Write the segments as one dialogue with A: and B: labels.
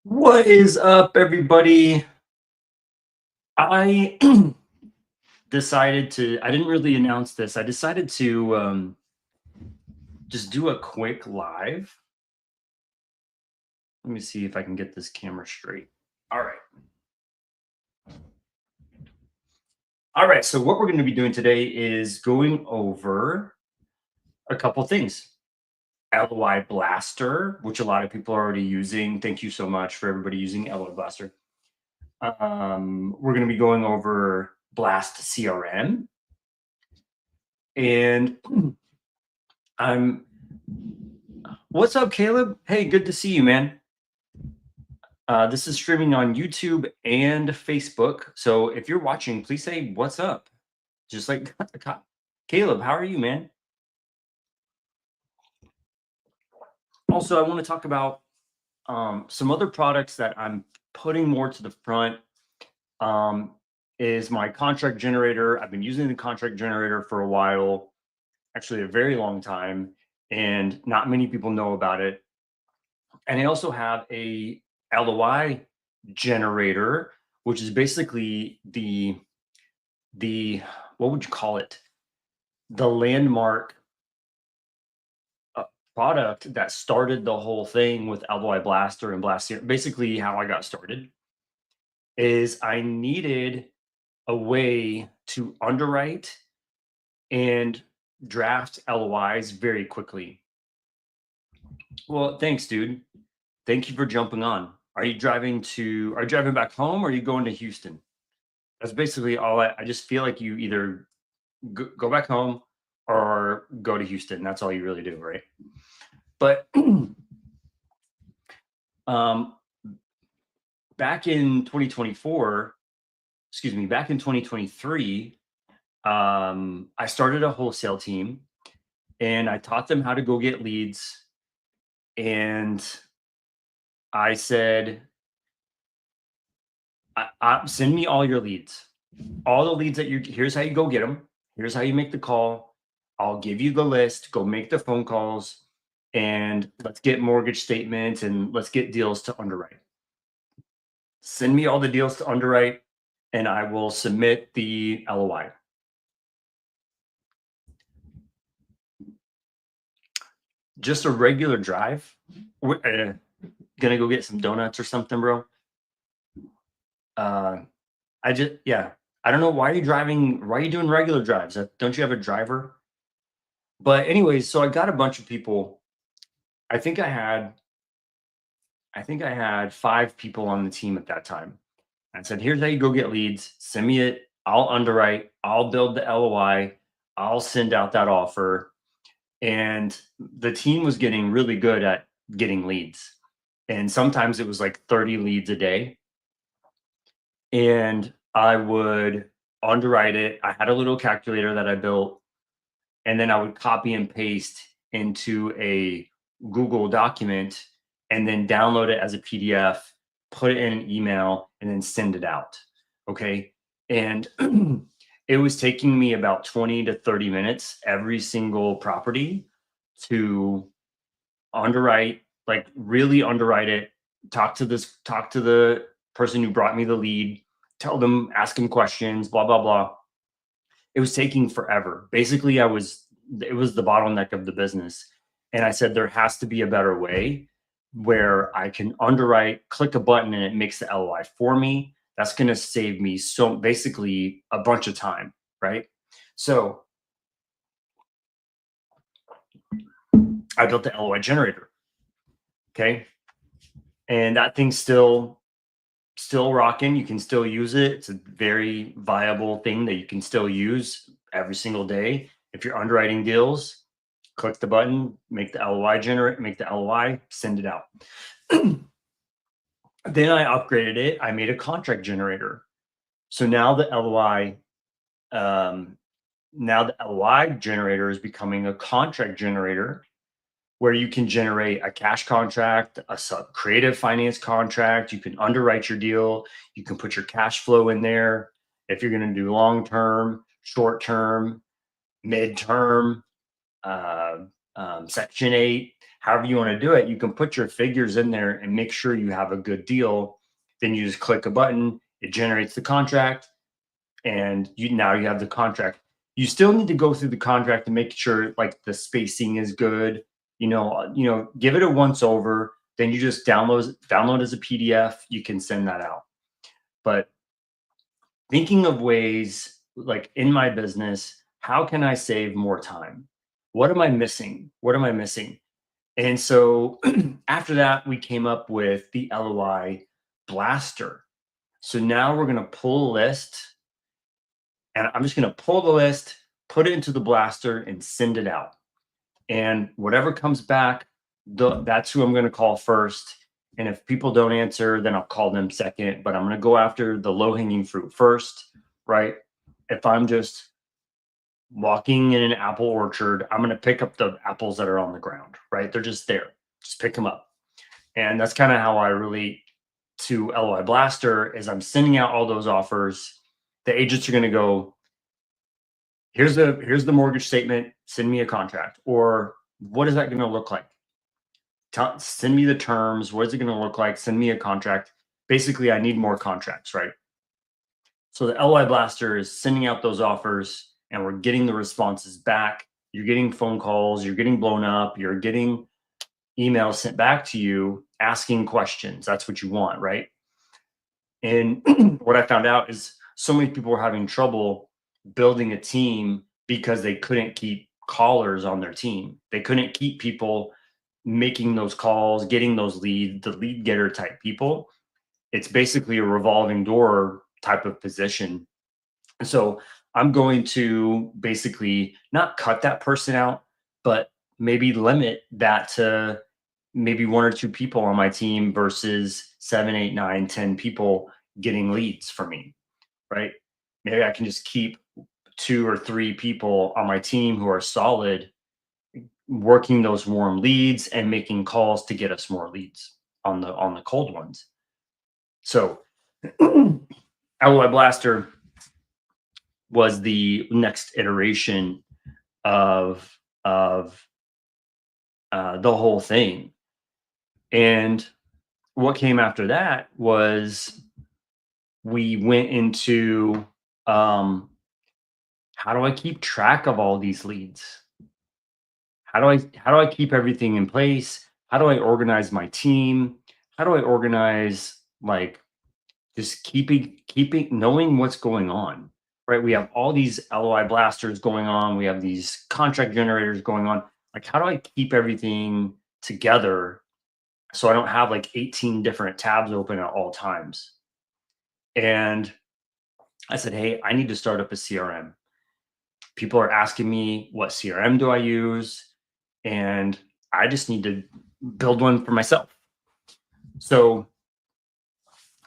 A: What is up, everybody? I I didn't really announce this. I decided to just do a quick live. Let me see if I can get this camera straight. All right. All right. So, what we're going to be doing today is going over a couple things. LOI Blaster, which a lot of people are already using. Thank you so much for everybody using LOI Blaster. We're going to be going over Blast CRM. And I'm What's up, Caleb? Hey, good to see you, man. This is streaming on YouTube and Facebook. So if you're watching, please say what's up. Just like Caleb, how are you, man? Also, I want to talk about some other products that I'm putting more to the front. Is my contract generator. I've been using the contract generator for a while, actually a very long time, and not many people know about it. And I also have a LOI generator, which is basically the what would you call it? The landmark uh, product that started the whole thing with LOI Blaster and Blaster. Basically, how I got started is I needed a way to underwrite and draft LOIs very quickly. Well, thanks, dude. Thank you for jumping on. Are you driving back home or are you going to Houston? That's basically all I just feel like you either go back home or go to Houston. That's all you really do, right? But um, back in 2024, excuse me, back in 2023, I started a wholesale team and I taught them how to go get leads. And I said, send me all your leads, all the leads that here's how you go get them. Here's how you make the call. I'll give you the list, go make the phone calls, and let's get mortgage statements and let's get deals to underwrite. Send me all the deals to underwrite, and I will submit the LOI. Just a regular drive. We're gonna go get some donuts or something, bro. Yeah. I don't know why are you driving. Why are you doing regular drives? Don't you have a driver? But anyways, so I got a bunch of people. I think I had five people on the team at that time. I said, here's how you go get leads. Send me it. I'll underwrite. I'll build the LOI. I'll send out that offer. And the team was getting really good at getting leads. And sometimes it was like 30 leads a day. And I would underwrite it. I had a little calculator that I built. And then I would copy and paste into a Google document and then download it as a PDF, put it in an email, and then send it out. Okay. And it was taking me about 20 to 30 minutes every single property to underwrite, like really underwrite it, talk to the person who brought me the lead, tell them, ask them questions, blah, blah, blah. It was taking forever. Basically, it was the bottleneck of the business. And I said, there has to be a better way where I can underwrite, click a button, and it makes the LOI for me. That's going to save me so basically a bunch of time, right? So I built the LOI generator. Okay. And that thing's still rocking. You can still use it. It's a very viable thing that you can still use every single day. If you're underwriting deals, click the button, make the LOI, send it out. Then I upgraded it. I made a contract generator. So now the LOI generator is becoming a contract generator where you can generate a cash contract, a creative finance contract. You can underwrite your deal. You can put your cash flow in there. If you're going to do long term, short term, mid term, Section 8, however you want to do it, you can put your figures in there and make sure you have a good deal. Then you just click a button, it generates the contract, and now you have the contract. You still need to go through the contract to make sure like the spacing is good. Give it a once over. Then you just download as a PDF. You can send that out. But thinking of ways like in my business, how can I save more time? What am I missing? What am I missing? And so after that, we came up with the LOI Blaster. So now we're going to pull a list, and I'm just going to pull the list, put it into the blaster, and send it out. And whatever comes back, that's who I'm going to call first. And if people don't answer, then I'll call them second. But I'm going to go after the low-hanging fruit first, right? If I'm just walking in an apple orchard, I'm going to pick up the apples that are on the ground, right? They're just there. Just pick them up. And that's kind of how I relate to LOI Blaster is I'm sending out all those offers. The agents are going to go, here's the mortgage statement, send me a contract. Or what is that going to look like? Send me the terms. What is it going to look like? Send me a contract. Basically, I need more contracts, right? So the LOI Blaster is sending out those offers and we're getting the responses back. You're getting phone calls, you're getting blown up, you're getting emails sent back to you asking questions. That's what you want, right? And what I found out is so many people were having trouble building a team because they couldn't keep callers on their team. They couldn't keep people making those calls, getting those leads, the lead getter type people. It's basically a revolving door type of position. And so I'm going to basically not cut that person out, but maybe limit that to maybe 1 or 2 people on my team versus 7, 8, 9, 10 people getting leads for me, right? Maybe I can just keep 2 or 3 people on my team who are solid, working those warm leads and making calls to get us more leads on the cold ones. So LOI Blaster was the next iteration of the whole thing. And what came after that was we went into how do I keep track of all these leads? How do I keep everything in place? How do I organize my team? How do I organize like just keeping knowing what's going on, right? We have all these LOI blasters going on. We have these contract generators going on. Like, how do I keep everything together so I don't have like 18 different tabs open at all times? And I said, hey, I need to start up a CRM. People are asking me, what CRM do I use? And I just need to build one for myself. So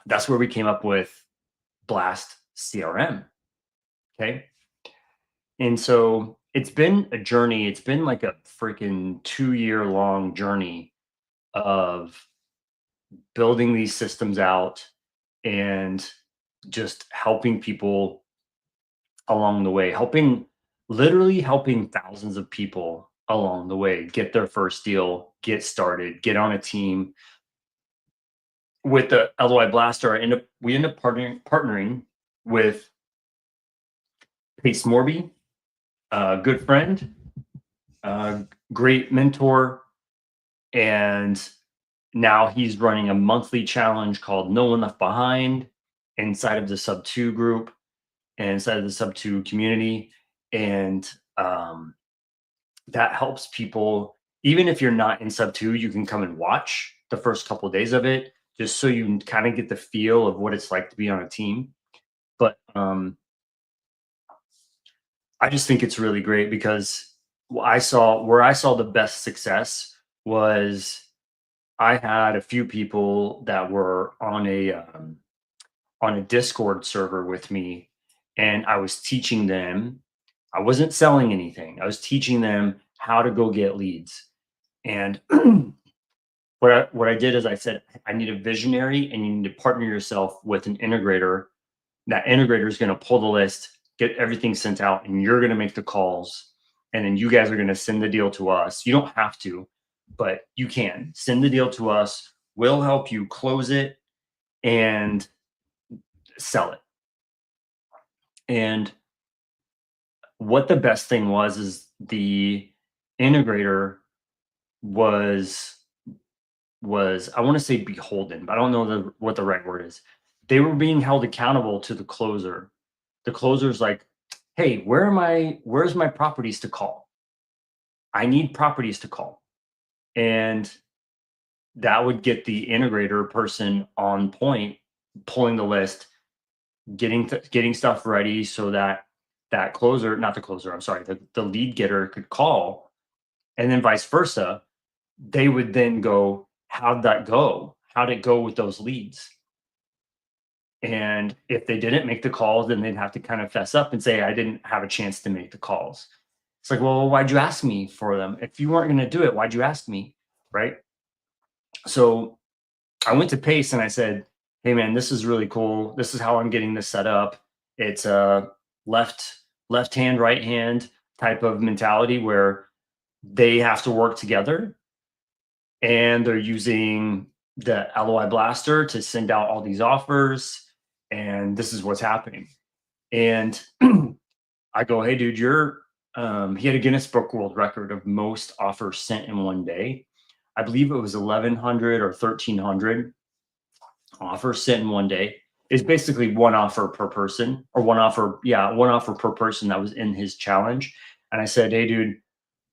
A: that's where we came up with Blast CRM. Okay. And so it's been a journey. It's been like a freaking 2-year long journey of building these systems out and just helping people along the way, literally helping thousands of people along the way get their first deal, get started, get on a team. With the LOI Blaster, we end up partnering with Pace Morby, a good friend, a great mentor, and now he's running a monthly challenge called No One Left Behind inside of the Sub 2 group and inside of the Sub 2 community. And that helps people, even if you're not in Sub 2, you can come and watch the first couple of days of it, just so you kind of get the feel of what it's like to be on a team. But I just think it's really great because where I saw the best success was I had a few people that were on a Discord server with me, and I was teaching them. I wasn't selling anything. I was teaching them how to go get leads. And what I did is I said, I need a visionary, and you need to partner yourself with an integrator. That integrator is going to pull the list, get everything sent out, and you're going to make the calls. And then you guys are going to send the deal to us. You don't have to, but you can send the deal to us. We'll help you close it and sell it. And what the best thing was is the integrator was I want to say beholden, but I don't know what the right word is. They were being held accountable to the closer. The closer's like, hey, where's my properties to call? I need properties to call. And that would get the integrator person on point, pulling the list, getting stuff ready so that that closer, not the closer, I'm sorry, the lead getter could call, and then vice versa. They would then go, how'd that go? How'd it go with those leads? And if they didn't make the calls, then they'd have to kind of fess up and say, I didn't have a chance to make the calls. It's like, well, why'd you ask me for them? If you weren't going to do it, why'd you ask me? Right. So I went to Pace and I said, hey man, this is really cool. This is how I'm getting this set up. It's a left hand, right hand type of mentality where they have to work together, and they're using the LOI Blaster to send out all these offers, and this is what's happening. And I go, hey dude, you're he had a Guinness Book World Record of most offers sent in one day. I believe it was 1,100 or 1,300 offers sent in one day. It's basically one offer per person, or one offer per person that was in his challenge. And I said, hey dude,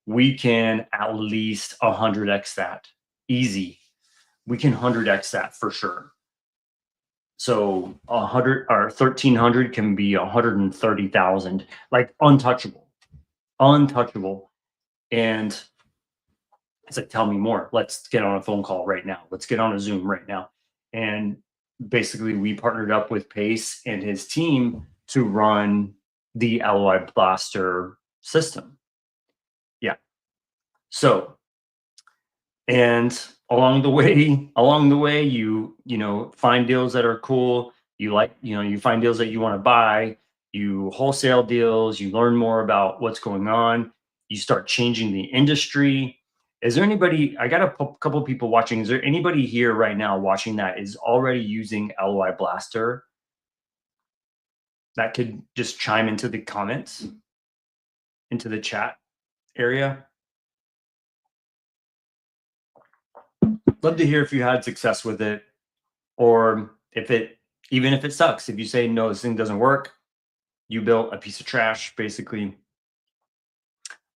A: we can at least 100x that. Easy. We can 100x that for sure. So 100 or 1,300 can be 130,000, like untouchable. And it's like, tell me more. Let's get on a phone call right now. Let's get on a Zoom right now. And basically, we partnered up with Pace and his team to run the LOI Blaster system. Yeah. So, and along the way, you find deals that are cool. You find deals that you want to buy. You wholesale deals. You learn more about what's going on. You start changing the industry. Is there anybody? I got a couple people watching. Is there anybody here right now watching that is already using LOI Blaster? That could just chime into the comments, into the chat area. Love to hear if you had success with it, or even if it sucks. If you say no, this thing doesn't work, you built a piece of trash, basically.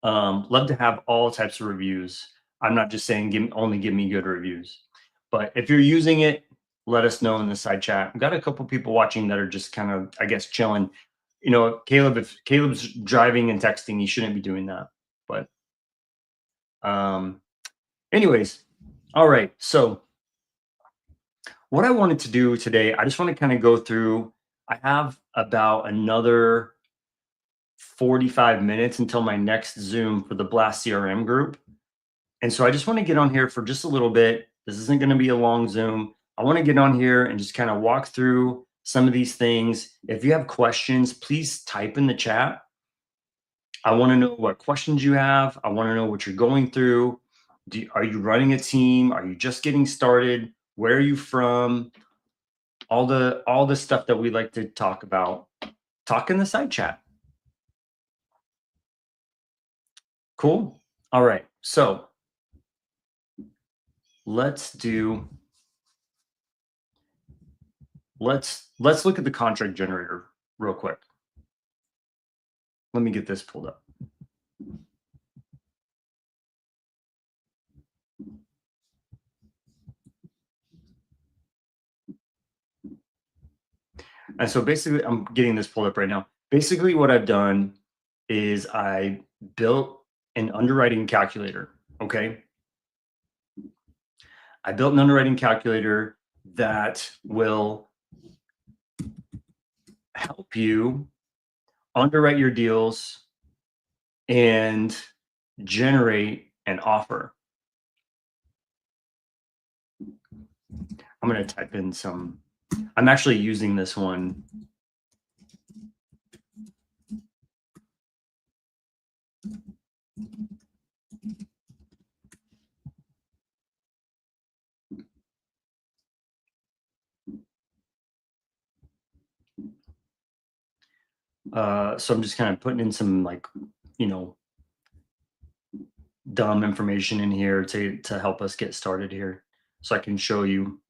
A: Love to have all types of reviews. I'm not just saying only give me good reviews, but if you're using it, let us know in the side chat. I've got a couple people watching that are just kind of, I guess, chilling. Caleb, if Caleb's driving and texting, he shouldn't be doing that. But anyways, all right. So what I wanted to do today, I just want to kind of go through. I have about another 45 minutes until my next Zoom for the Blast CRM group. And so I just want to get on here for just a little bit. This isn't going to be a long Zoom. I want to get on here and just kind of walk through some of these things. If you have questions, please type in the chat. I want to know what questions you have. I want to know what you're going through. Are you running a team? Are you just getting started? Where are you from? All the stuff that we like to talk about. Talk in the side chat. Cool. All right. So let's look at the contract generator real quick. Let me get this pulled up. And so basically, I'm getting this pulled up right now. Basically, what I've done is I built an underwriting calculator. Okay. I built an underwriting calculator that will help you underwrite your deals and generate an offer. I'm going to type in some. I'm actually using this one. So I'm just kind of putting in some like, you know, dumb information in here to help us get started here. So I can show you.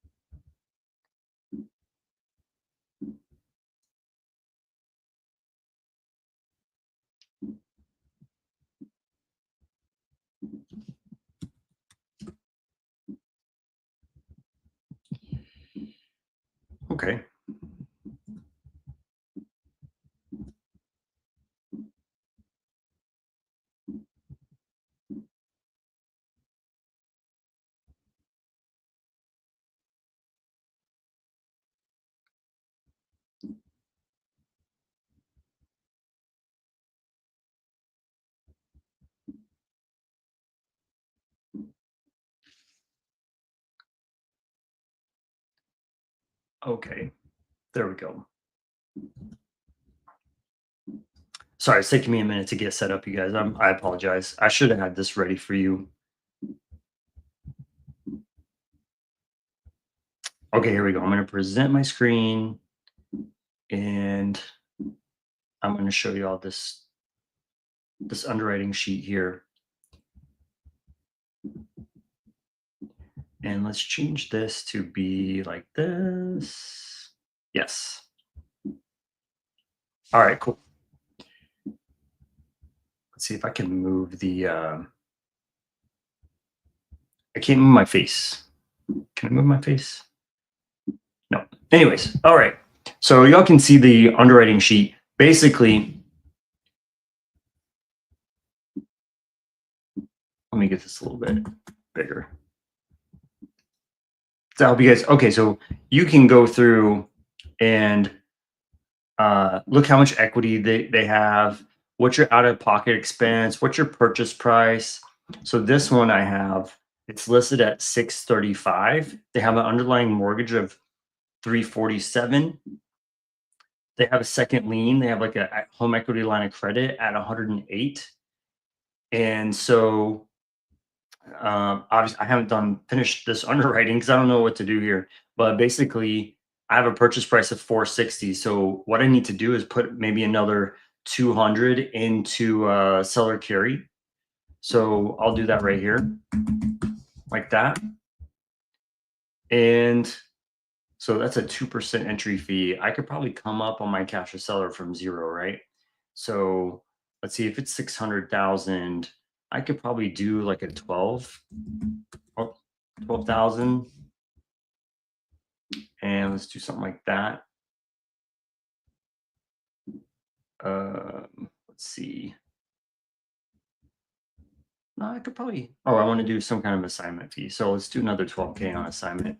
A: Okay. Okay. There we go. Sorry, it's taking me a minute to get set up, you guys. I apologize. I should have had this ready for you. Okay, here we go. I'm going to present my screen and I'm going to show you all this underwriting sheet here. And let's change this to be like this. Yes. All right, cool. Let's see if I can move the, I can't move my face. Can I move my face? No. Anyways, all right. So y'all can see the underwriting sheet. Basically, let me get this a little bit bigger. To help you guys. Okay, so you can go through and look how much equity they have, what's your out-of-pocket expense, what's your purchase price. So this one I have, it's listed at 635. They have an underlying mortgage of 347. They have a second lien. They have like a home equity line of credit at 108. And so obviously I haven't finished this underwriting because I don't know what to do here. But basically, I have a purchase price of 460. So what I need to do is put maybe another 200 into seller carry. So I'll do that right here, like that. And so that's a 2% entry fee. I could probably come up on my cash to seller from zero, right? So let's see if it's 600,000. I could probably do like a 12,000. And let's do something like that. Let's see. No, I could probably, I want to do some kind of assignment fee. So let's do another 12K on assignment.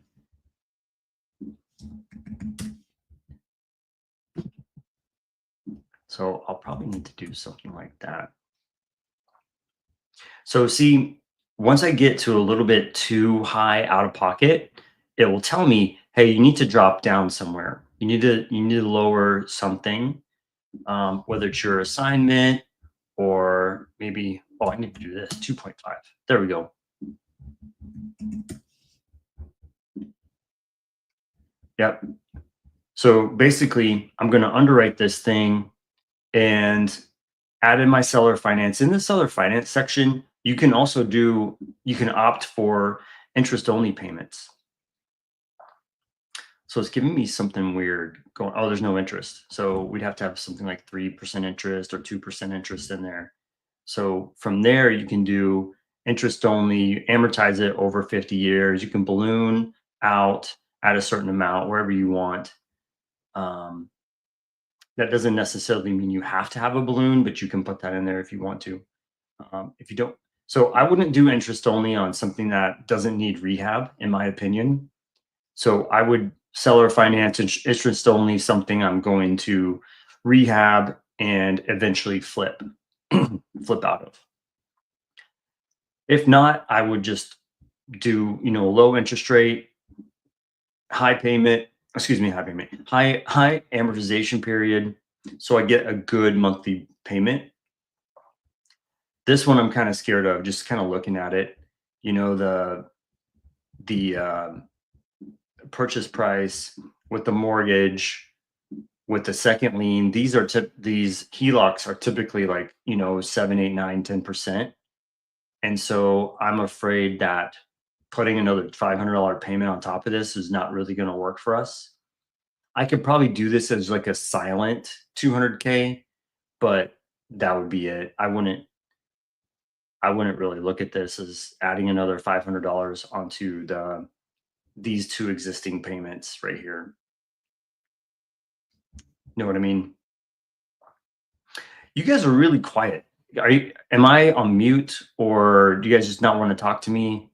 A: So I'll probably need to do something like that. So see, once I get to a little bit too high out of pocket, it will tell me, hey, you need to drop down somewhere. You need to lower something, whether it's your assignment or maybe, oh, I need to do this 2.5. There we go. Yep. So basically, I'm going to underwrite this thing and add in my seller finance. In the seller finance section, you can also you can opt for interest only payments. So it's giving me something weird going, oh, there's no interest. So we'd have to have something like 3% interest or 2% interest in there. So from there, you can do interest only, amortize it over 50 years. You can balloon out at a certain amount wherever you want. That doesn't necessarily mean you have to have a balloon, but you can put that in there if you want to. If you don't, so I wouldn't do interest only on something that doesn't need rehab, in my opinion. So I would seller finance interest only something I'm going to rehab and eventually flip out of. If not, I would just do, low interest rate, high amortization period. So I get a good monthly payment. This one I'm kind of scared of, just kind of looking at it, the purchase price with the mortgage with the second lien, these HELOCs are typically like, 7, 8, 9, 10%. And so I'm afraid that putting another $500 payment on top of this is not really going to work for us. I could probably do this as like a silent 200K, but that would be it. I wouldn't really look at this as adding another $500 onto these two existing payments right here. Know what I mean? You guys are really quiet. Am I on mute, or do you guys just not want to talk to me?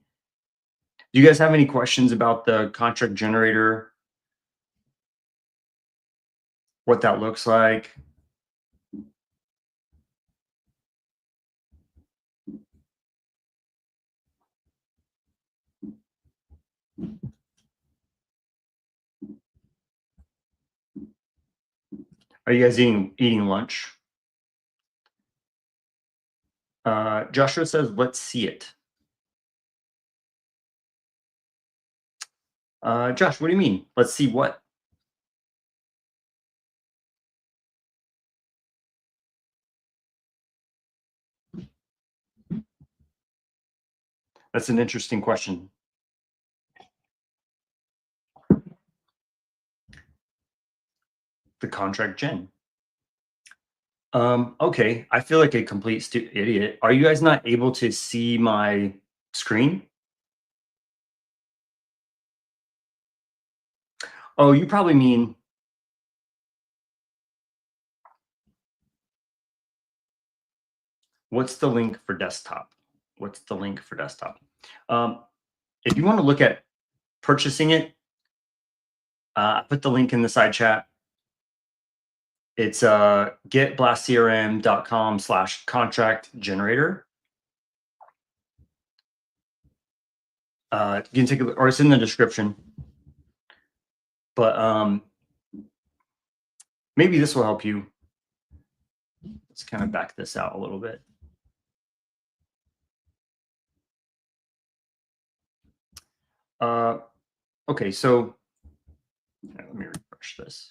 A: Do you guys have any questions about the contract generator? What that looks like? Are you guys eating lunch? Joshua says, let's see it. Josh, what do you mean? Let's see what? That's an interesting question. The contract gen. Okay, I feel like a complete idiot. Are you guys not able to see my screen? Oh, you probably mean, what's the link for desktop? What's the link for desktop? If you want to look at purchasing it, put the link in the side chat. It's getblastcrm.com/contract generator. You can take a look, or it's in the description. But maybe this will help you. Let's kind of back this out a little bit. Okay, so let me refresh this.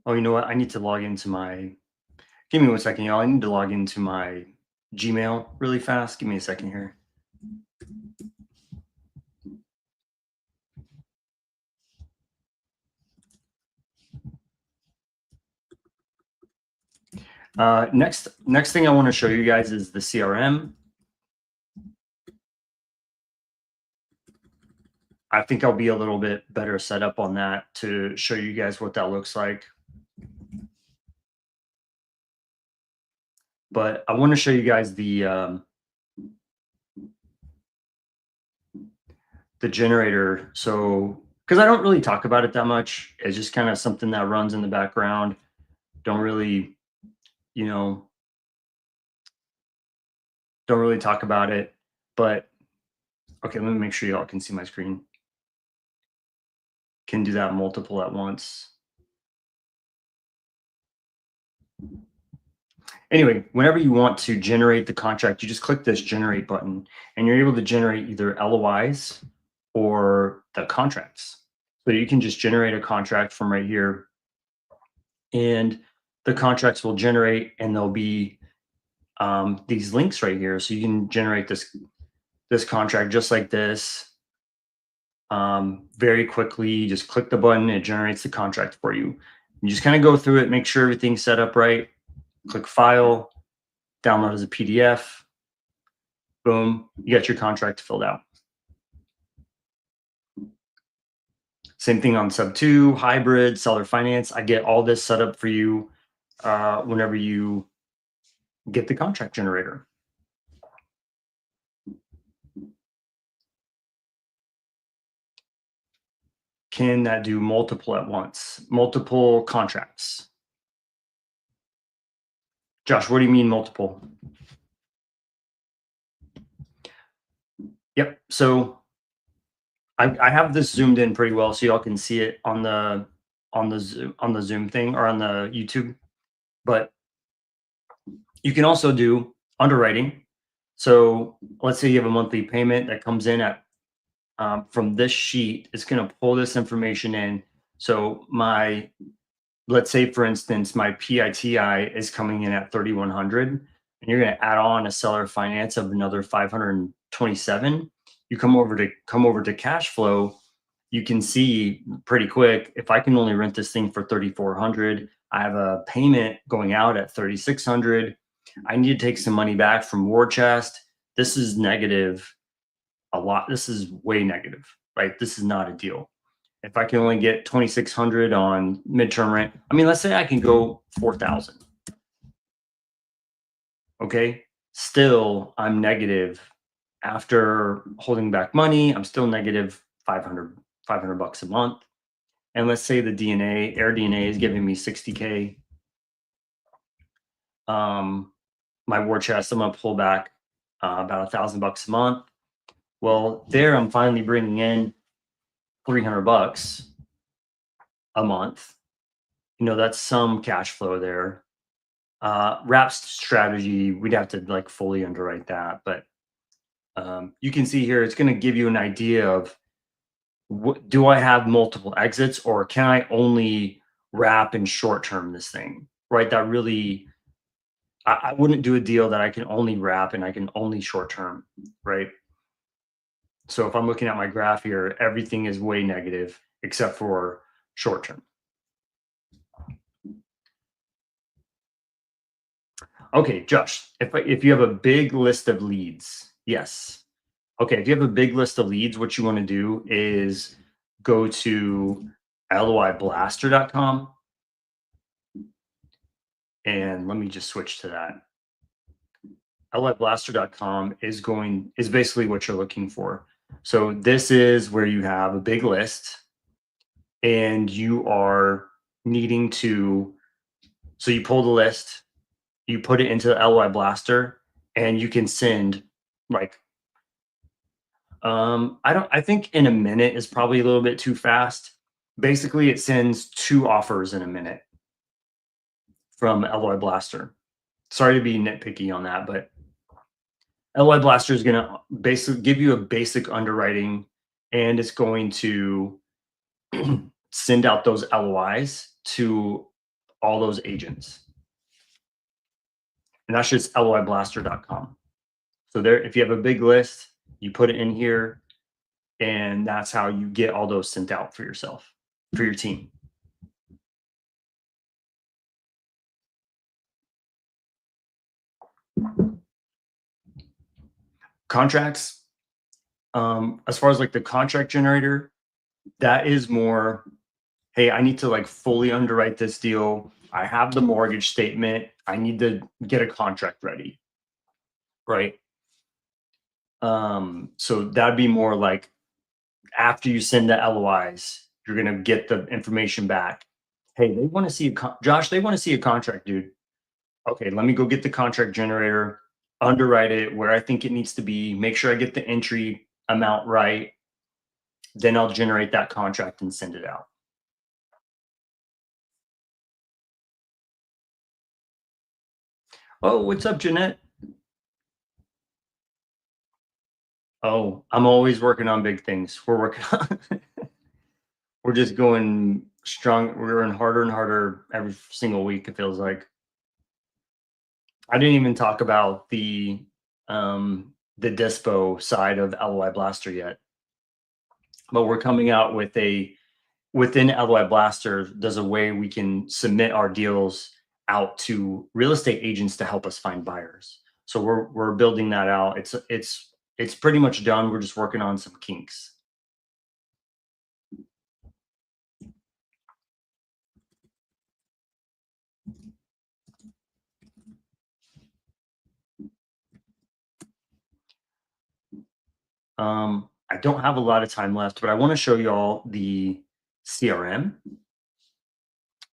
A: Oh, you know what? I need to log into my, give me 1 second, y'all. I need to log into my Gmail really fast. Give me a second here. Next thing I want to show you guys is the CRM. I think I'll be a little bit better set up on that to show you guys what that looks like. But I want to show you guys the generator. So, because I don't really talk about it that much, it's just kind of something that runs in the background. Don't really, don't really talk about it. But okay, let me make sure y'all can see my screen. Can do that multiple at once. Anyway, whenever you want to generate the contract, you just click this generate button, and you're able to generate either LOIs or the contracts. So you can just generate a contract from right here, and the contracts will generate, and there'll be these links right here. So you can generate this contract just like this very quickly. Just click the button, it generates the contract for you. You just kind of go through it, make sure everything's set up right. Click file, download as a PDF. Boom, you got your contract filled out. Same thing on sub 2, hybrid, seller finance. I get all this set up for you whenever you get the contract generator. Can that do multiple at once? Multiple contracts? Josh, what do you mean multiple? Yep. So I have this zoomed in pretty well so y'all can see it on the on the Zoom thing or on the YouTube. But you can also do underwriting. So let's say you have a monthly payment that comes in at from this sheet. It's going to pull this information in. So let's say for instance, my PITI is coming in at 3,100, and you're going to add on a seller finance of another 527. You come over to cash flow. You can see pretty quick, if I can only rent this thing for 3,400, I have a payment going out at 3,600. I need to take some money back from war chest. This is negative a lot. This is way negative, right? This is not a deal. If I can only get 2,600 on midterm rent, I mean, let's say I can go 4,000. Okay. Still, I'm negative after holding back money. I'm still negative 500 bucks a month. And let's say the air DNA is giving me 60K. My war chest, I'm going to pull back about $1,000 a month. Well, there I'm finally bringing in 300 bucks a month. That's some cash flow there. Wraps strategy, we'd have to like fully underwrite that, but you can see here, it's going to give you an idea of do I have multiple exits, or can I only wrap in short term this thing, right? That really, I wouldn't do a deal that I can only wrap and I can only short term, right? So if I'm looking at my graph here, everything is way negative except for short term. Okay, Josh, if you have a big list of leads, yes. Okay, if you have a big list of leads, what you want to do is go to LOIBlaster.com, and let me just switch to that. LOIBlaster.com is basically what you're looking for. So this is where you have a big list and you are needing to, so you pull the list, you put it into the LOI Blaster, and you can send like, I think in a minute is probably a little bit too fast. Basically, it sends 2 offers in a minute from LOI Blaster. Sorry to be nitpicky on that, but LOI Blaster is going to basically give you a basic underwriting, and it's going to send out those LOIs to all those agents. And that's just LOIBlaster.com. So there, if you have a big list, you put it in here, and that's how you get all those sent out for yourself, for your team. Contracts, as far as like the contract generator, that is more, hey, I need to like fully underwrite this deal. I have the mortgage statement. I need to get a contract ready, right? So that'd be more like after you send the LOIs, you're gonna get the information back. Hey, they want to see Josh. They want to see a contract, dude. Okay, let me go get the contract generator, underwrite it where I think it needs to be, make sure I get the entry amount right. Then I'll generate that contract and send it out. Oh, what's up, Jeanette? Oh, I'm always working on big things. We're working on, we're just going strong. We're going harder and harder every single week, it feels like. I didn't even talk about the dispo side of LOI Blaster yet, but we're coming out with within LOI Blaster, there's a way we can submit our deals out to real estate agents to help us find buyers. So we're building that out. It's pretty much done. We're just working on some kinks. I don't have a lot of time left, but I want to show you all the CRM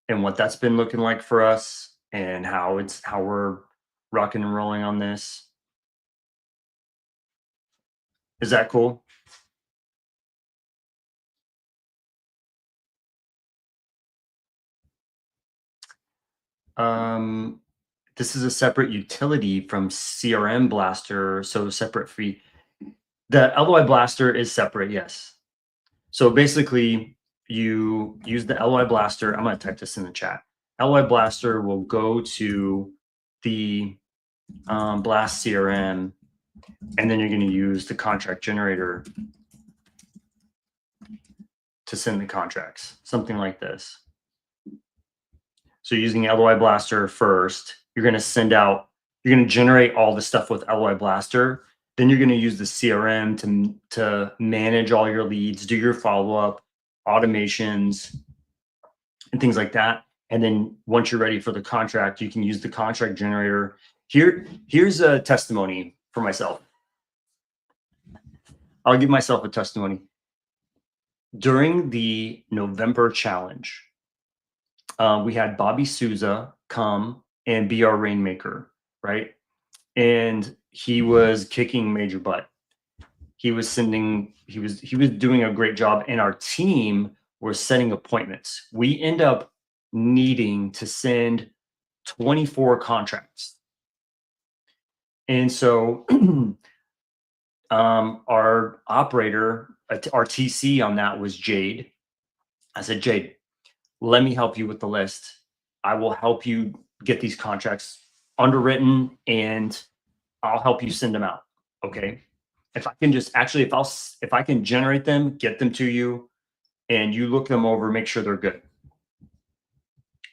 A: and what that's been looking like for us and how we're rocking and rolling on this. Is that cool? This is a separate utility from CRM Blaster, so separate fee. The LOI Blaster is separate, yes. So basically, you use the LOI Blaster. I'm going to type this in the chat. LOI Blaster will go to the Blast CRM, and then you're going to use the contract generator to send the contracts, something like this. So using LOI Blaster first, you're going to send out, you're going to generate all the stuff with LOI Blaster. Then you're going to use the CRM to manage all your leads, do your follow-up, automations, and things like that. And then once you're ready for the contract, you can use the contract generator. Here's a testimony for myself. I'll give myself a testimony. During the November challenge, we had Bobby Souza come and be our rainmaker, right? And he was kicking major butt. He was doing a great job, and our team was setting appointments. We end up needing to send 24 contracts. And so our operator, our TC on that was Jade. I said, Jade, let me help you with the list. I will help you get these contracts underwritten, and I'll help you send them out. Okay. If I can just if I can generate them, get them to you, and you look them over, make sure they're good.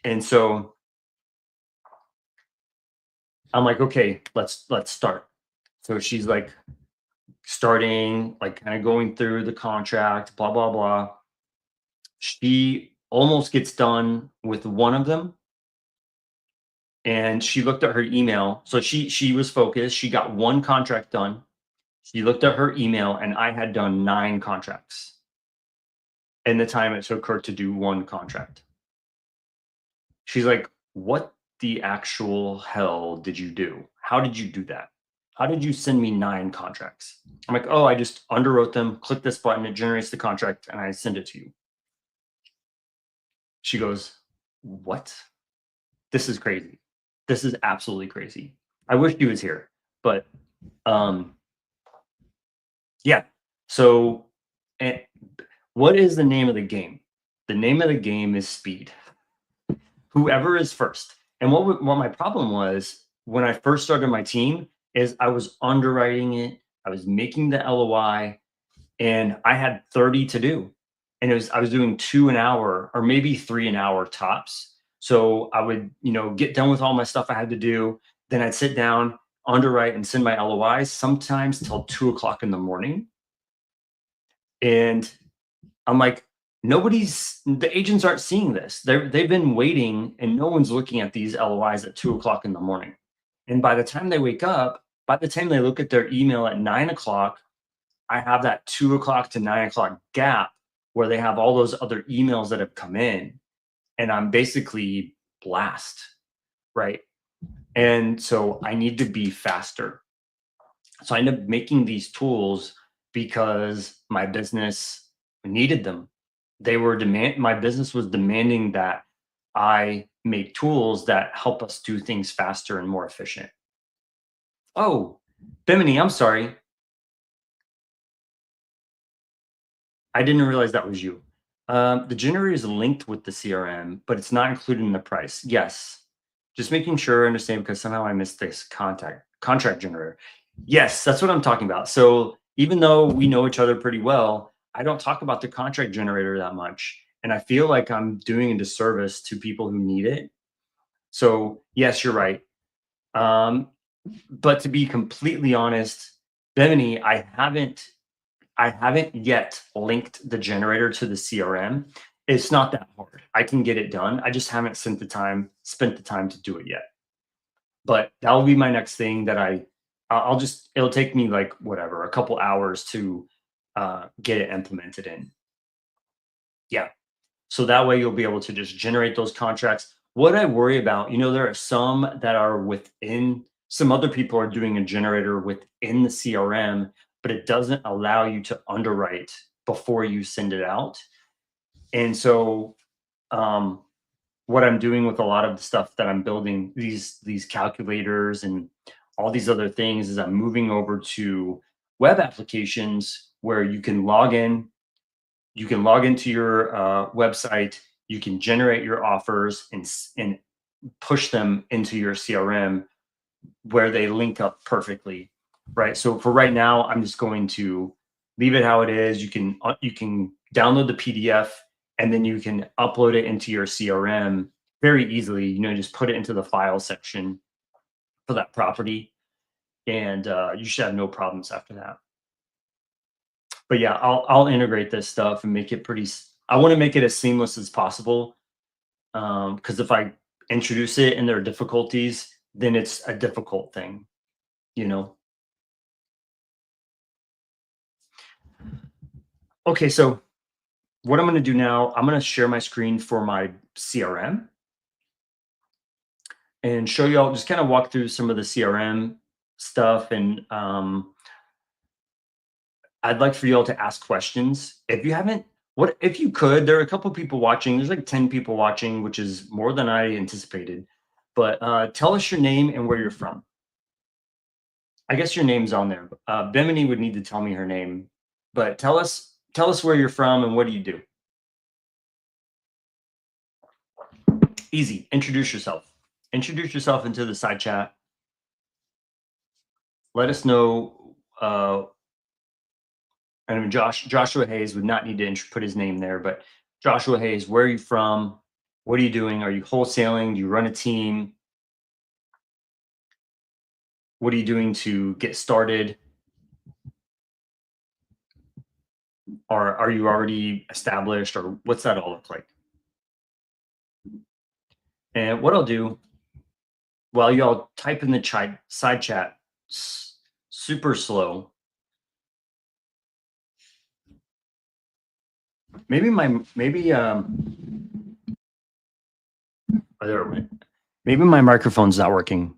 A: And so I'm like, okay, let's start. So she's like starting, like kind of going through the contract, blah, blah, blah. She almost gets done with one of them. And she looked at her email. So she was focused. She got one contract done. She looked at her email, and I had done 9 contracts in the time it took her to do one contract. She's like, what the actual hell did you do? How did you do that? How did you send me 9 contracts? I'm like, oh, I just underwrote them, click this button, it generates the contract, and I send it to you. She goes, what? This is crazy. This is absolutely crazy. I wish he was here, but yeah. So what is the name of the game? The name of the game is speed. Whoever is first. And what my problem was when I first started my team is I was underwriting it. I was making the LOI, and I had 30 to do. And I was doing 2 an hour or maybe 3 an hour tops. So I would, get done with all my stuff I had to do. Then I'd sit down, underwrite, and send my LOIs sometimes till 2:00 in the morning. And I'm like, the agents aren't seeing this. They've been waiting, and no one's looking at these LOIs at 2:00 in the morning. And by the time they wake up, by the time they look at their email at 9:00, I have that 2:00 to 9:00 gap where they have all those other emails that have come in, and I'm basically blast, right? And so I need to be faster. So I ended up making these tools because my business needed them. My business was demanding that I make tools that help us do things faster and more efficient. Oh, Bimini, I'm sorry. I didn't realize that was you. The generator is linked with the CRM, but it's not included in the price. Yes. Just making sure I understand, because somehow I missed this contract generator. Yes, that's what I'm talking about. So even though we know each other pretty well, I don't talk about the contract generator that much. And I feel like I'm doing a disservice to people who need it. So yes, you're right. But to be completely honest, Bimini, I haven't yet linked the generator to the CRM. It's not that hard. I can get it done. I just haven't spent the time to do it yet. But that will be my next thing that it'll take me like whatever, a couple hours to get it implemented in. Yeah. So that way you'll be able to just generate those contracts. What I worry about, there are some that are some other people are doing a generator within the CRM, but it doesn't allow you to underwrite before you send it out. And so what I'm doing with a lot of the stuff that I'm building, these calculators and all these other things, is I'm moving over to web applications where you can log in. You can log into your website. You can generate your offers and push them into your CRM where they link up perfectly, right? So for right now, I'm just going to leave it how it is. You can download the PDF and then you can upload it into your CRM very easily. Just put it into the file section for that property, and you should have no problems after that. But yeah, I'll integrate this stuff and make it pretty. I want to make it as seamless as possible, because if I introduce it and there are difficulties, then it's a difficult thing, you know. Okay, so what I'm going to do now, I'm going to share my screen for my CRM and show you all, just kind of walk through some of the CRM stuff. And I'd like for you all to ask questions. If you haven't, what if you could? There are a couple people watching. There's like 10 people watching, which is more than I anticipated. But tell us your name and where you're from. I guess your name's on there. Bimini would need to tell me her name, but tell us where you're from and what do you do. Easy. Introduce yourself. Introduce yourself into the side chat. Let us know. I mean, Joshua Hayes would not need to put his name there, but Joshua Hayes, where are you from? What are you doing? Are you wholesaling? Do you run a team? What are you doing to get started? Or are you already established? Or what's that all look like? And what I'll do while y'all type in the side chat super slow, maybe maybe my microphone's not working.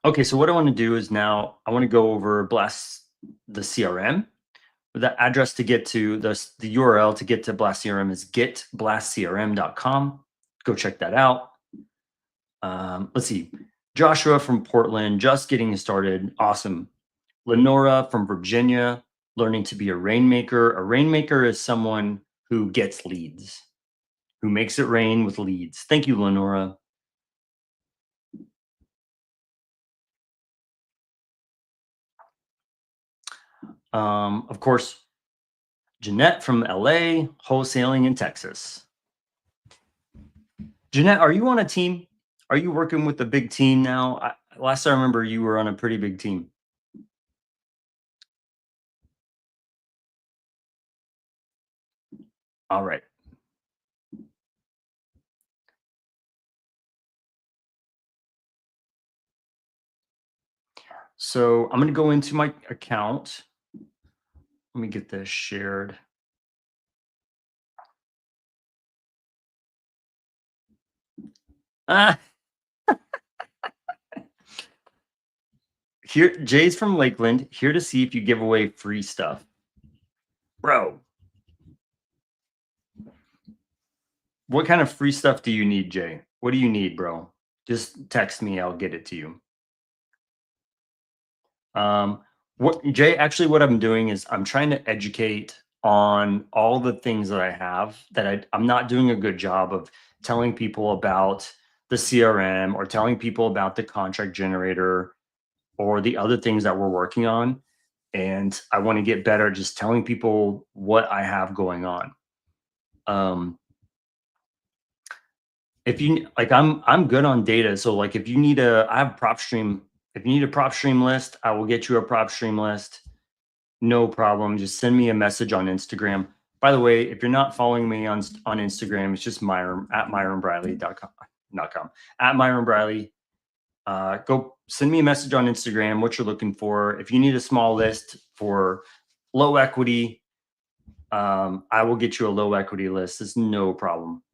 A: Okay, so what I want to do is now I want to go over Blast the CRM. The address to get to the URL to get to Blast CRM is getblastcrm.com. Go check that out. Let's see. Joshua from Portland, just getting started. Awesome. Lenora from Virginia, learning to be a rainmaker. A rainmaker is someone who gets leads, who makes it rain with leads. Thank you, Lenora. Of course, Jeanette from LA, wholesaling in Texas. Jeanette, are you on a team? Are you working with a big team now? Last I remember, you were on a pretty big team. All right. So I'm going to go into my account. Let me get this shared. Here, Jay's from Lakeland, here to see if you give away free stuff. Bro, what kind of free stuff do you need, Jay? What do you need, bro? Just text me, I'll get it to you. What I'm doing is I'm trying to educate on all the things that I have that I'm not doing a good job of telling people about the CRM or telling people about the contract generator or the other things that we're working on. And I want to get better just telling people what I have going on. If you like, I'm good on data. So like if you need I have prop stream. If you need a prop stream list, I will get you a prop stream list. No problem. Just send me a message on Instagram. By the way, if you're not following me on Instagram, it's just Myron at myronbriley.com. At Myron Briley. Go send me a message on Instagram, what you're looking for. If you need a small list for low equity, I will get you a low equity list. It's no problem.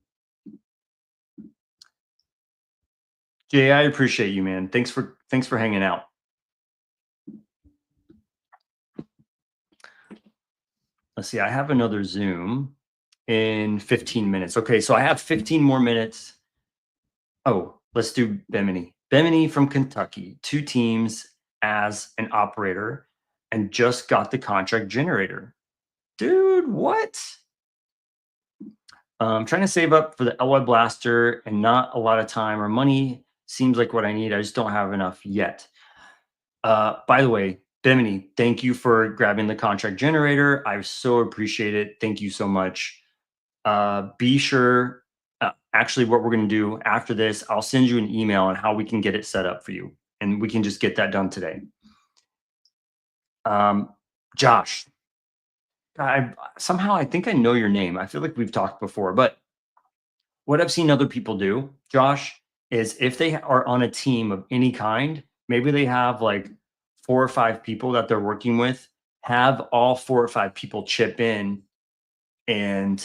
A: Jay, I appreciate you, man. Thanks for hanging out. let's see, I have another Zoom in 15 minutes. Okay, so I have 15 more minutes. Oh, let's do Bimini. Bimini from Kentucky, 2 teams as an operator, and just got the contract generator. Dude, what? Trying to save up for the LOI Blaster and not a lot of time or money seems like what I need. I just don't have enough yet. By the way, Bimini, thank you for grabbing the contract generator. I so appreciate it. Thank you so much. Be sure, actually, what we're going to do after this, I'll send you an email on how we can get it set up for you, and we can just get that done today. Josh, I think I know your name. I feel like we've talked before, but what I've seen other people do, Josh, is if they are on a team of any kind, maybe they have like 4 or 5 people that they're working with, have all 4 or 5 people chip in and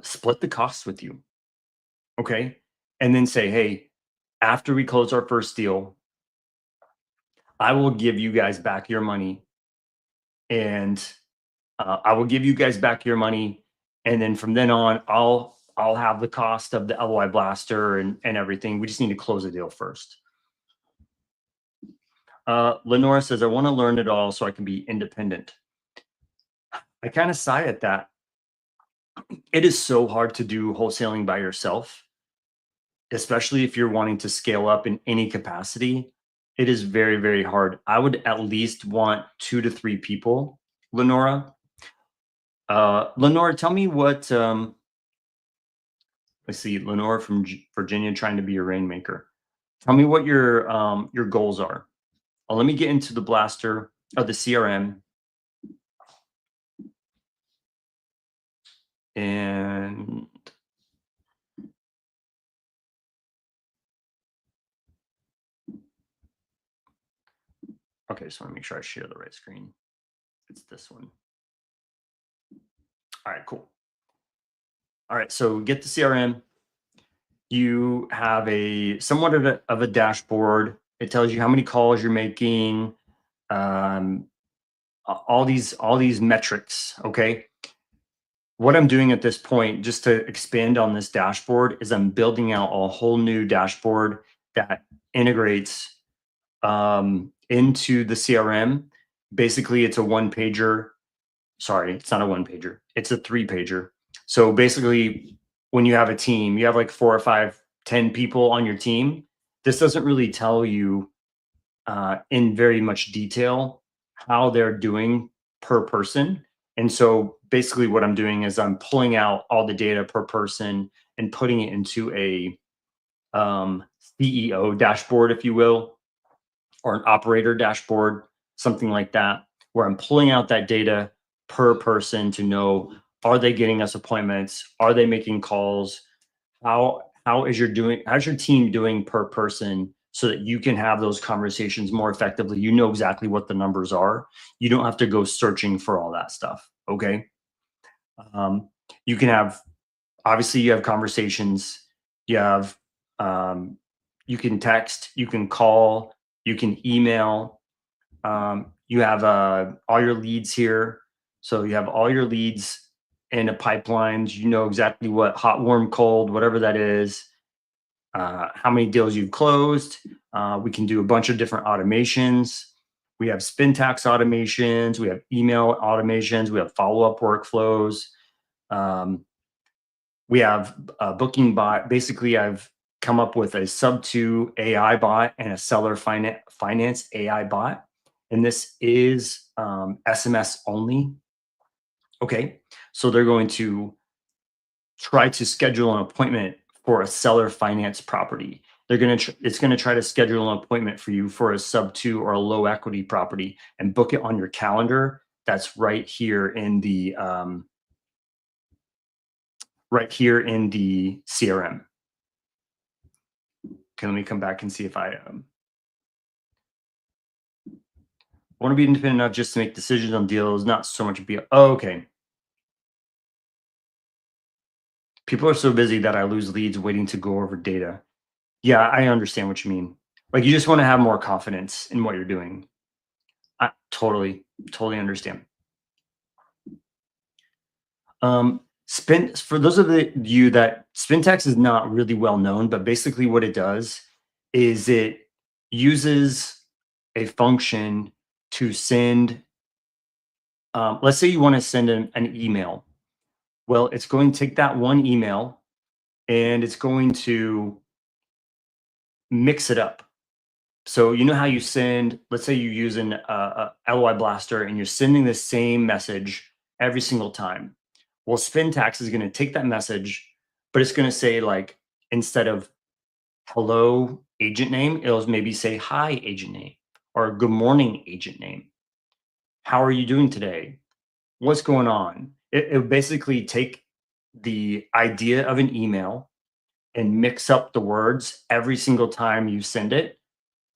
A: split the costs with you. Okay. And then say, hey, after we close our first deal, I will give you guys back your money. And I will give you guys back your money. And then from then on, I'll have the cost of the LOI Blaster and everything. We just need to close the deal first. Lenora says, I want to learn it all so I can be independent. I kind of sigh at that. It is so hard to do wholesaling by yourself, especially if you're wanting to scale up in any capacity. It is very, very hard. I would at least want 2 to 3 people, Lenora. Lenora, tell me what, let's see, Lenora from Virginia trying to be a rainmaker. Tell me what your goals are. Let me get into the Blaster of the CRM. And okay, just want to make sure I share the right screen. It's this one. All right, cool. All right, so get the CRM. You have a somewhat of a dashboard. It tells you how many calls you're making, all these metrics. Okay. What I'm doing at this point, just to expand on this dashboard, is I'm building out a whole new dashboard that integrates into the CRM. Basically, it's a one pager. Sorry, it's not a one pager. It's a 3 pager. So basically, when you have a team, you have like 4 or 5, 10 people on your team. This doesn't really tell you in very much detail how they're doing per person. And so basically what I'm doing is I'm pulling out all the data per person and putting it into a CEO dashboard, if you will, or an operator dashboard, something like that, where I'm pulling out that data per person to know, are they getting us appointments? Are they making calls? How's your team doing per person, so that you can have those conversations more effectively? You know exactly what the numbers are. You don't have to go searching for all that stuff. Okay. You can have, obviously you have conversations, you have, you can text, you can call, you can email, you have all your leads here. So you have all your leads in the pipelines. You know exactly what hot, warm, cold, whatever that is, how many deals you've closed. We can do a bunch of different automations. We have spin tax automations. We have email automations. We have follow-up workflows. We have a booking bot. Basically, I've come up with a sub-2 AI bot and a seller finance AI bot. And this is SMS only. Okay, so they're going to try to schedule an appointment for a seller finance property. It's going to try to schedule an appointment for you for a sub-2 or a low equity property and book it on your calendar. That's right here in the CRM. Okay, let me come back and see if I want to be independent enough just to make decisions on deals, not so much be. Oh, okay. People are so busy that I lose leads waiting to go over data. Yeah, I understand what you mean. Like, you just want to have more confidence in what you're doing. I totally understand. For those of you that Spintax is not really well known, but basically what it does is it uses a function to send. Let's say you want to send an email. Well, it's going to take that one email and it's going to mix it up. So you know how you send, let's say you use an LOI Blaster and you're sending the same message every single time. Well, Spintax is going to take that message, but it's going to say like, instead of hello agent name, it'll maybe say hi agent name or good morning agent name. How are you doing today? What's going on? It'll basically take the idea of an email and mix up the words every single time you send it.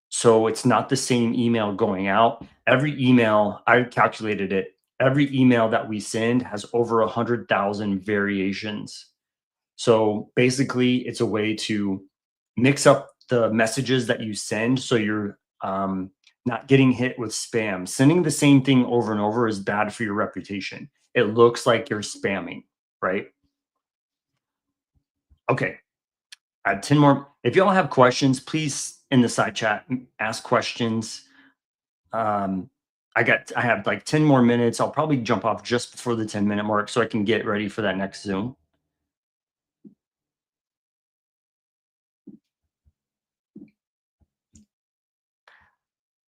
A: So it's not the same email going out. Every email, I calculated it, every email that we send has over 100,000 variations. So basically, it's a way to mix up the messages that you send so you're not getting hit with spam. Sending the same thing over and over is bad for your reputation. It looks like you're spamming, right? Okay, I have 10 more. If y'all have questions, please in the side chat, ask questions. I have like 10 more minutes. I'll probably jump off just before the 10-minute mark so I can get ready for that next Zoom.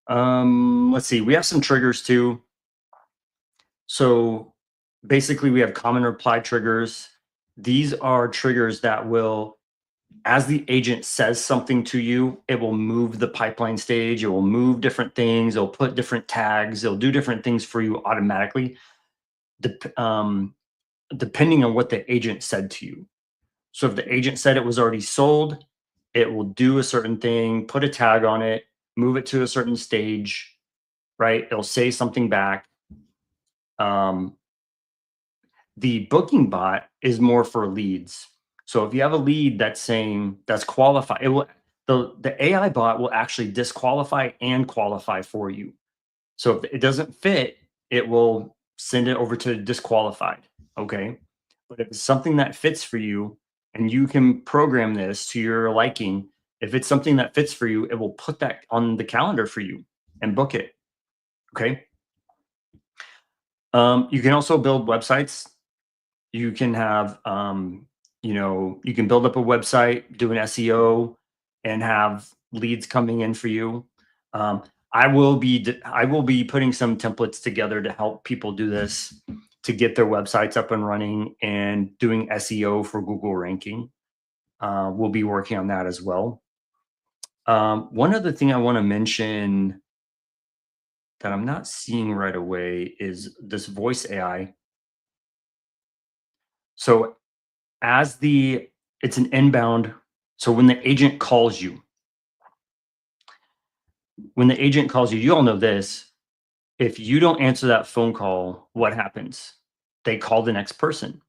A: Let's see. We have some triggers too. So basically we have common reply triggers. These are triggers that will, as the agent says something to you, it will move the pipeline stage. It will move different things. It'll put different tags. It'll do different things for you automatically, depending on what the agent said to you. So if the agent said it was already sold, it will do a certain thing, put a tag on it, move it to a certain stage, right? It'll say something back. The booking bot is more for leads. So if you have a lead that's saying that's qualified, it will the AI bot will actually disqualify and qualify for you. So if it doesn't fit, it will send it over to disqualified. Okay. But if it's something that fits for you and you can program this to your liking, if it's something that fits for you, it will put that on the calendar for you and book it. Okay. You can also build websites. You can have, you can build up a website, do an SEO, and have leads coming in for you. I will be putting some templates together to help people do this, to get their websites up and running and doing SEO for Google ranking. We'll be working on that as well. One other thing I want to mention that I'm not seeing right away is this voice AI. So it's an inbound. So when the agent calls you, you all know this. If you don't answer that phone call, what happens? They call the next person.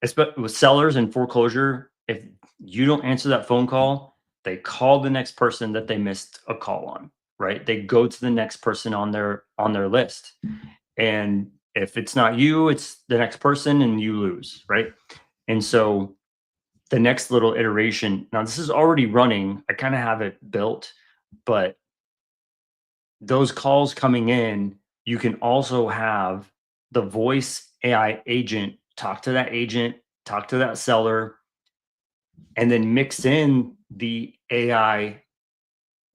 A: Especially with sellers and foreclosure, if you don't answer that phone call, they call the next person that they missed a call on, right? They go to the next person on their list. And if it's not you, it's the next person and you lose, right? And so the next little iteration, now this is already running, I kind of have it built, but those calls coming in, you can also have the voice AI agent talk to that agent, talk to that seller, and then mix in the AI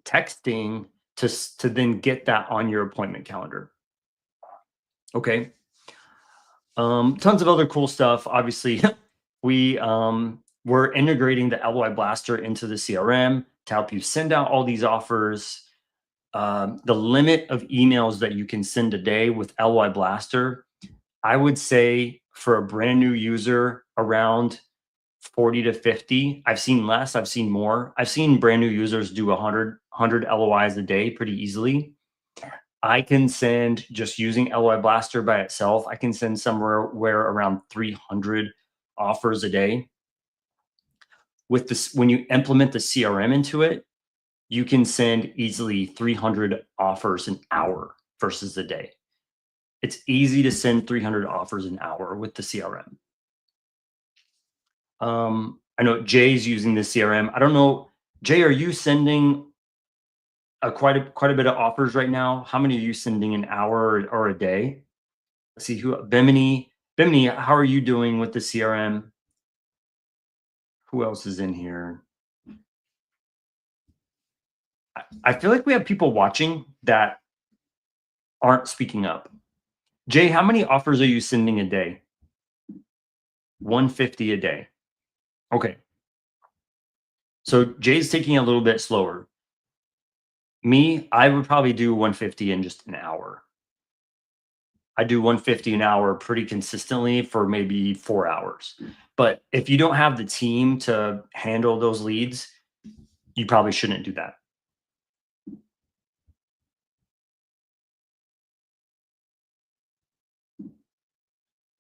A: texting to then get that on your appointment calendar. Okay. Tons of other cool stuff. Obviously, we're integrating the LOI Blaster into the CRM to help you send out all these offers. The limit of emails that you can send a day with LOI Blaster, I would say for a brand new user, around 40 to 50. I've seen less, I've seen more. I've seen brand new users do 100 LOIs a day pretty easily. I can send, just using LOI Blaster by itself, I can send somewhere around 300 offers a day. With this, when you implement the CRM into it, you can send easily 300 offers an hour versus a day. It's easy to send 300 offers an hour with the CRM. I know Jay's using the CRM. I don't know, Jay, are you sending quite a bit of offers right now? How many are you sending an hour or a day? Let's see who Bimini. Bimini, how are you doing with the CRM? Who else is in here? I feel like we have people watching that aren't speaking up. Jay, how many offers are you sending a day? 150 a day. Okay. So Jay's taking a little bit slower. Me, I would probably do 150 in just an hour. I do 150 an hour pretty consistently for maybe 4 hours. But if you don't have the team to handle those leads, you probably shouldn't do that.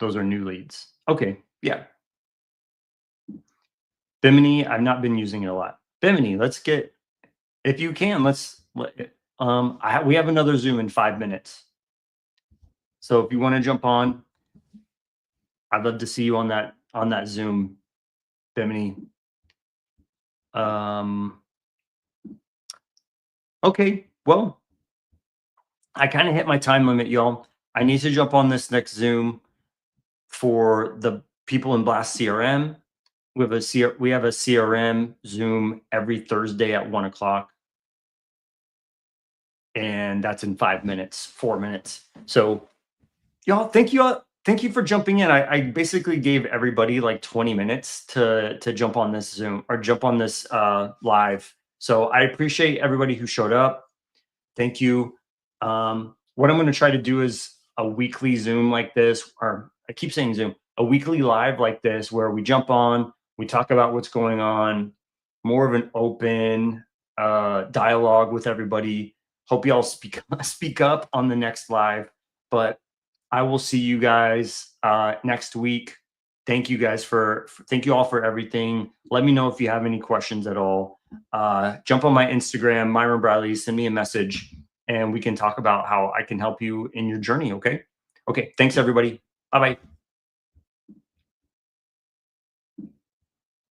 A: Those are new leads. Okay, yeah. Bimini, I've not been using it a lot. Bimini, let's get, if you can, we have another Zoom in 5 minutes. So if you want to jump on, I'd love to see you on that Zoom, Bimini. Okay, well, I kind of hit my time limit, y'all. I need to jump on this next Zoom for the people in Blast CRM. We have a CRM Zoom every Thursday at 1 o'clock. And that's in 5 minutes, 4 minutes. So y'all, thank you for jumping in. I basically gave everybody like 20 minutes to jump on this Zoom or jump on this live. So I appreciate everybody who showed up. Thank you. What I'm going to try to do is a weekly Zoom like this, or I keep saying Zoom, a weekly live like this, where we jump on, we talk about what's going on, more of an open dialogue with everybody. Hope y'all speak up on the next live, but I will see you guys next week. Thank you guys thank you all for everything. Let me know if you have any questions at all. Jump on my Instagram, Myron Bradley, send me a message, and we can talk about how I can help you in your journey. Okay. Thanks everybody. Bye-bye.